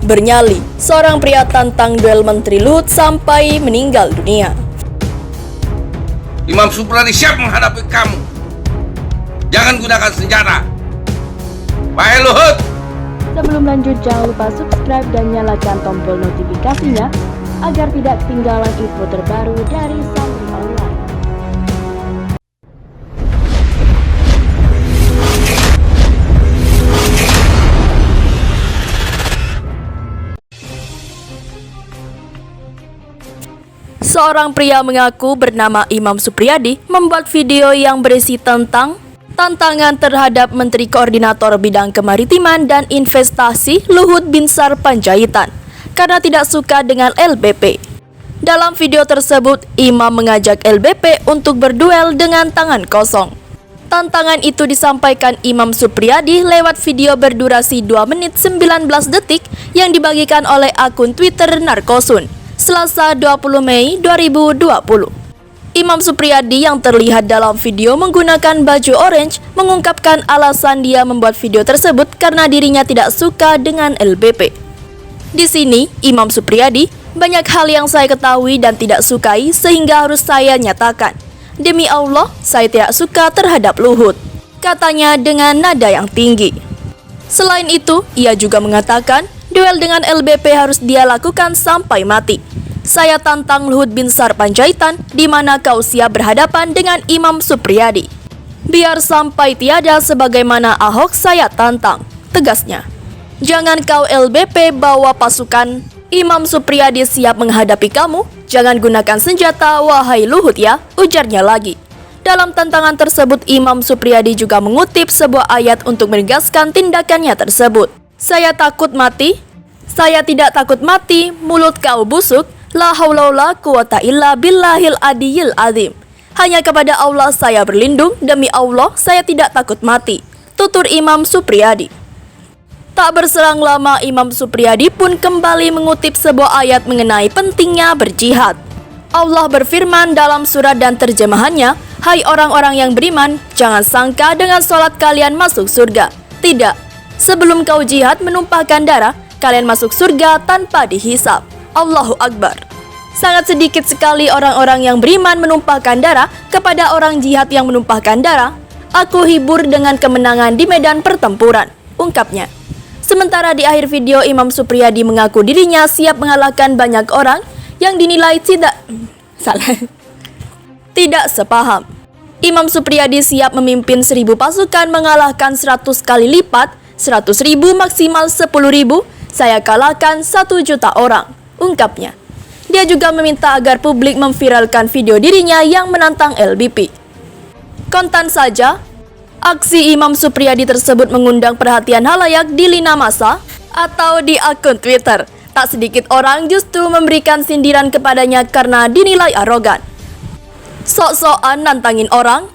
bernyali. Seorang pria tantang duel Menteri Luhut sampai meninggal dunia. Imam Supriyadi siap menghadapi kamu. Jangan gunakan senjata. Wahai Luhut. Sebelum lanjut, jangan lupa subscribe dan nyalakan tombol notifikasinya agar tidak ketinggalan info terbaru dari Santri Online. Seorang pria mengaku bernama Imam Supriyadi membuat video yang berisi tentang tantangan terhadap Menteri Koordinator Bidang Kemaritiman dan Investasi Luhut Binsar Panjaitan karena tidak suka dengan LBP. Dalam video tersebut, Imam mengajak LBP untuk berduel dengan tangan kosong. Tantangan itu disampaikan Imam Supriyadi lewat video berdurasi 2 menit 19 detik yang dibagikan oleh akun Twitter Narkosun, Selasa 20 Mei 2020. Imam Supriyadi yang terlihat dalam video menggunakan baju orange mengungkapkan alasan dia membuat video tersebut karena dirinya tidak suka dengan LBP. Di sini, Imam Supriyadi, banyak hal yang saya ketahui dan tidak sukai sehingga harus saya nyatakan. Demi Allah, saya tidak suka terhadap Luhut, katanya dengan nada yang tinggi. Selain itu, ia juga mengatakan duel dengan LBP harus dia lakukan sampai mati. Saya tantang Luhut Binsar Panjaitan di mana kau siap berhadapan dengan Imam Supriyadi. Biar sampai tiada sebagaimana Ahok saya tantang, tegasnya. Jangan kau LBP bawa pasukan, Imam Supriyadi siap menghadapi kamu. Jangan gunakan senjata, wahai Luhut ya, ujarnya lagi. Dalam tantangan tersebut, Imam Supriyadi juga mengutip sebuah ayat untuk menegaskan tindakannya tersebut. Saya takut mati, saya tidak takut mati, mulut kau busuk. La haula wala quwata illa billahil adiyil azim. Hanya kepada Allah saya berlindung, demi Allah saya tidak takut mati, tutur Imam Supriyadi. Tak berselang lama, Imam Supriyadi pun kembali mengutip sebuah ayat mengenai pentingnya berjihad. Allah berfirman dalam surat dan terjemahannya, hai orang-orang yang beriman, jangan sangka dengan sholat kalian masuk surga. Tidak, sebelum kau jihad menumpahkan darah, kalian masuk surga tanpa dihisap. Allahu Akbar. Sangat sedikit sekali orang-orang yang beriman menumpahkan darah kepada orang jihad yang menumpahkan darah. Aku hibur dengan kemenangan di medan pertempuran, ungkapnya. Sementara di akhir video, Imam Supriyadi mengaku dirinya siap mengalahkan banyak orang yang dinilai tidak sepaham. Imam Supriyadi siap memimpin 1000 pasukan mengalahkan 100 kali lipat, 100.000 maksimal 10.000, saya kalahkan 1 juta orang, ungkapnya. Dia juga meminta agar publik memviralkan video dirinya yang menantang LBP. Kontan saja, aksi Imam Supriyadi tersebut mengundang perhatian halayak di lini masa atau di akun Twitter. Tak sedikit orang justru memberikan sindiran kepadanya karena dinilai arogan. Sok-sokan nantangin orang,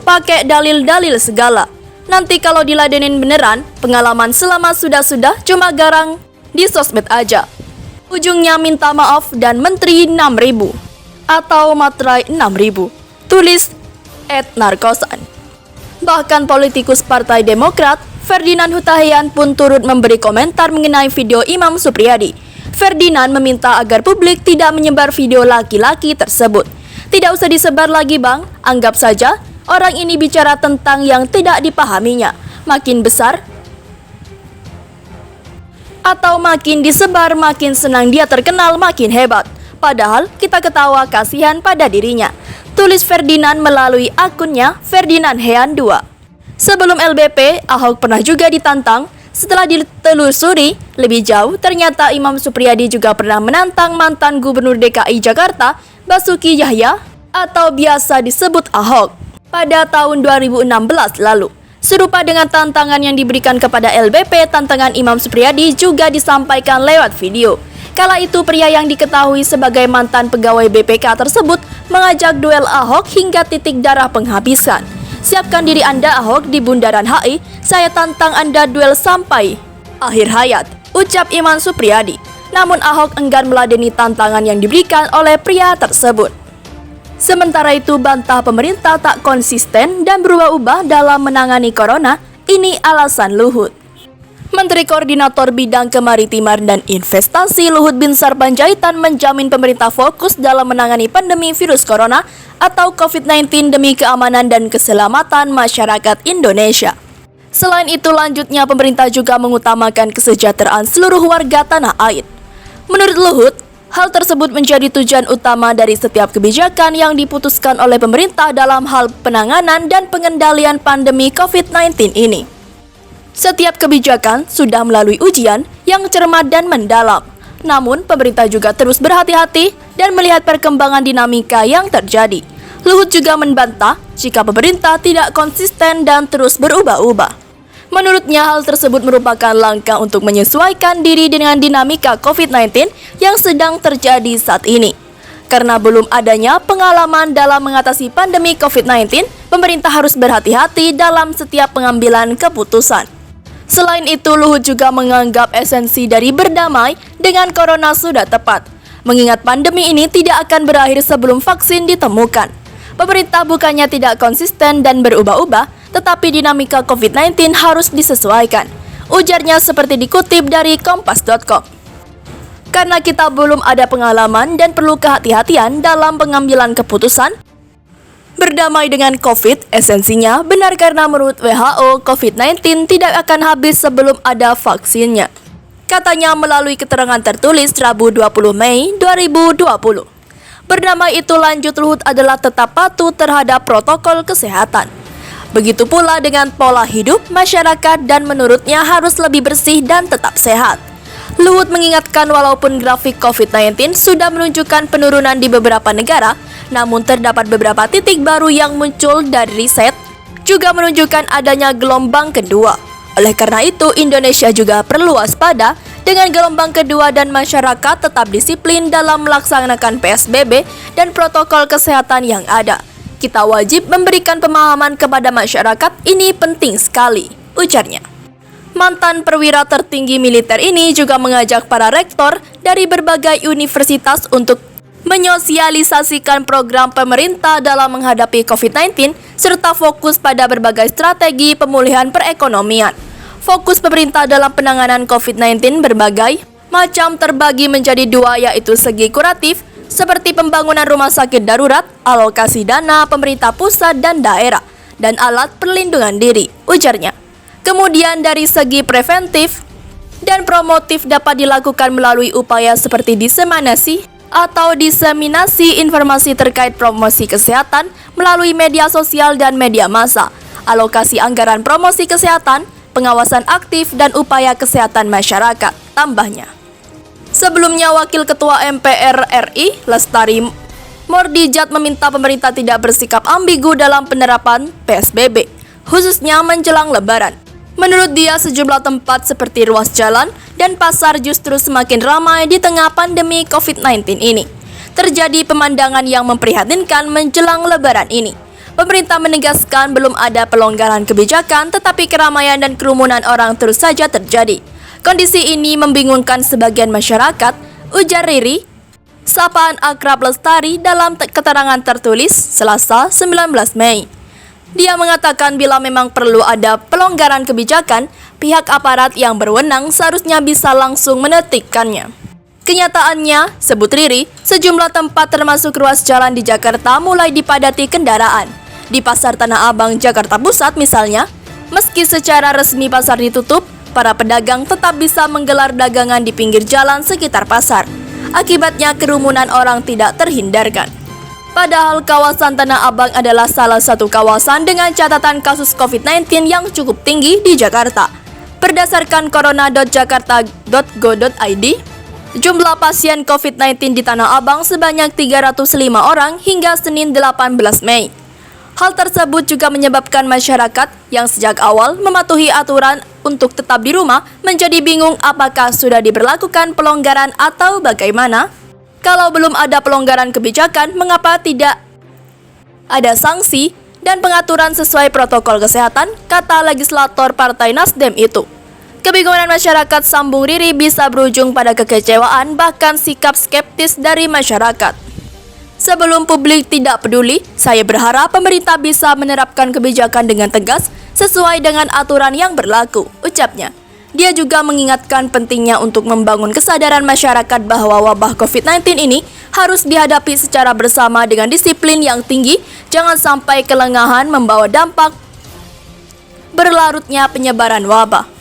pakai dalil-dalil segala. Nanti kalau diladenin beneran, pengalaman selama sudah-sudah cuma garang di sosmed aja. Ujungnya minta maaf dan menteri 6.000 atau materai 6.000, tulis @narkosan. Bahkan politikus Partai Demokrat, Ferdinand Hutahian pun turut memberi komentar mengenai video Imam Supriyadi. Ferdinand meminta agar publik tidak menyebar video laki-laki tersebut. Tidak usah disebar lagi bang, anggap saja orang ini bicara tentang yang tidak dipahaminya. Makin besar atau makin disebar, makin senang dia terkenal, makin hebat. Padahal kita ketawa kasihan pada dirinya, tulis Ferdinand melalui akunnya Ferdinand Hean 2. Sebelum LBP, Ahok pernah juga ditantang. Setelah ditelusuri lebih jauh, ternyata Imam Supriyadi juga pernah menantang mantan Gubernur DKI Jakarta, Basuki Yahya atau biasa disebut Ahok, pada tahun 2016 lalu. Serupa dengan tantangan yang diberikan kepada LBP, tantangan Imam Supriyadi juga disampaikan lewat video. Kala itu pria yang diketahui sebagai mantan pegawai BPK tersebut mengajak duel Ahok hingga titik darah penghabisan. Siapkan diri Anda Ahok di Bundaran HI, saya tantang Anda duel sampai akhir hayat, ucap Imam Supriyadi. Namun Ahok enggan meladeni tantangan yang diberikan oleh pria tersebut. Sementara itu, bantah pemerintah tak konsisten dan berubah-ubah dalam menangani corona, ini alasan Luhut. Menteri Koordinator Bidang Kemaritiman dan Investasi Luhut Binsar Panjaitan menjamin pemerintah fokus dalam menangani pandemi virus corona atau COVID-19 demi keamanan dan keselamatan masyarakat Indonesia. Selain itu, lanjutnya pemerintah juga mengutamakan kesejahteraan seluruh warga tanah air. Menurut Luhut, hal tersebut menjadi tujuan utama dari setiap kebijakan yang diputuskan oleh pemerintah dalam hal penanganan dan pengendalian pandemi COVID-19 ini. Setiap kebijakan sudah melalui ujian yang cermat dan mendalam. Namun, pemerintah juga terus berhati-hati dan melihat perkembangan dinamika yang terjadi. Luhut juga membantah jika pemerintah tidak konsisten dan terus berubah-ubah. Menurutnya, hal tersebut merupakan langkah untuk menyesuaikan diri dengan dinamika COVID-19 yang sedang terjadi saat ini. Karena belum adanya pengalaman dalam mengatasi pandemi COVID-19, pemerintah harus berhati-hati dalam setiap pengambilan keputusan. Selain itu, Luhut juga menganggap esensi dari berdamai dengan corona sudah tepat, mengingat pandemi ini tidak akan berakhir sebelum vaksin ditemukan. Pemerintah bukannya tidak konsisten dan berubah-ubah, tetapi dinamika COVID-19 harus disesuaikan. Ujarnya seperti dikutip dari kompas.com. Karena kita belum ada pengalaman dan perlu kehati-hatian dalam pengambilan keputusan, berdamai dengan COVID esensinya benar karena menurut WHO, COVID-19 tidak akan habis sebelum ada vaksinnya. Katanya melalui keterangan tertulis Rabu 20 Mei 2020. Berdamai itu, lanjut Luhut, adalah tetap patuh terhadap protokol kesehatan. Begitu pula dengan pola hidup masyarakat dan menurutnya harus lebih bersih dan tetap sehat. Luhut mengingatkan walaupun grafik COVID-19 sudah menunjukkan penurunan di beberapa negara, namun terdapat beberapa titik baru yang muncul dari riset juga menunjukkan adanya gelombang kedua. Oleh karena itu, Indonesia juga perlu waspada dengan gelombang kedua dan masyarakat tetap disiplin dalam melaksanakan PSBB dan protokol kesehatan yang ada. Kita wajib memberikan pemahaman kepada masyarakat, ini penting sekali, ujarnya. Mantan perwira tertinggi militer ini juga mengajak para rektor dari berbagai universitas untuk menyosialisasikan program pemerintah dalam menghadapi COVID-19 serta fokus pada berbagai strategi pemulihan perekonomian. Fokus pemerintah dalam penanganan COVID-19 berbagai macam terbagi menjadi dua, yaitu segi kuratif seperti pembangunan rumah sakit darurat, alokasi dana pemerintah pusat dan daerah, dan alat perlindungan diri, ujarnya. Kemudian dari segi preventif dan promotif dapat dilakukan melalui upaya seperti diseminasi informasi terkait promosi kesehatan melalui media sosial dan media massa, alokasi anggaran promosi kesehatan, pengawasan aktif, dan upaya kesehatan masyarakat, tambahnya. Sebelumnya, Wakil Ketua MPR RI, Lestari Mordijat, meminta pemerintah tidak bersikap ambigu dalam penerapan PSBB, khususnya menjelang Lebaran. Menurut dia, sejumlah tempat seperti ruas jalan dan pasar justru semakin ramai di tengah pandemi COVID-19 ini. Terjadi pemandangan yang memprihatinkan menjelang Lebaran ini. Pemerintah menegaskan belum ada pelonggaran kebijakan, tetapi keramaian dan kerumunan orang terus saja terjadi. Kondisi ini membingungkan sebagian masyarakat, ujar Riri, sapaan akrab Lestari dalam keterangan tertulis Selasa 19 Mei. Dia mengatakan bila memang perlu ada pelonggaran kebijakan, pihak aparat yang berwenang seharusnya bisa langsung menetikkannya. Kenyataannya, sebut Riri, sejumlah tempat termasuk ruas jalan di Jakarta mulai dipadati kendaraan. Di Pasar Tanah Abang, Jakarta Pusat misalnya, meski secara resmi pasar ditutup, para pedagang tetap bisa menggelar dagangan di pinggir jalan sekitar pasar. Akibatnya kerumunan orang tidak terhindarkan. Padahal kawasan Tanah Abang adalah salah satu kawasan dengan catatan kasus COVID-19 yang cukup tinggi di Jakarta. Berdasarkan corona.jakarta.go.id, jumlah pasien COVID-19 di Tanah Abang sebanyak 305 orang hingga Senin 18 Mei. Hal tersebut juga menyebabkan masyarakat yang sejak awal mematuhi aturan untuk tetap di rumah menjadi bingung apakah sudah diberlakukan pelonggaran atau bagaimana. Kalau belum ada pelonggaran kebijakan, mengapa tidak ada sanksi dan pengaturan sesuai protokol kesehatan, kata legislator Partai Nasdem itu. Kebingungan masyarakat, sambung Riri, bisa berujung pada kekecewaan bahkan sikap skeptis dari masyarakat. Sebelum publik tidak peduli, saya berharap pemerintah bisa menerapkan kebijakan dengan tegas sesuai dengan aturan yang berlaku, ucapnya. Dia juga mengingatkan pentingnya untuk membangun kesadaran masyarakat bahwa wabah COVID-19 ini harus dihadapi secara bersama dengan disiplin yang tinggi, jangan sampai kelengahan membawa dampak berlarutnya penyebaran wabah.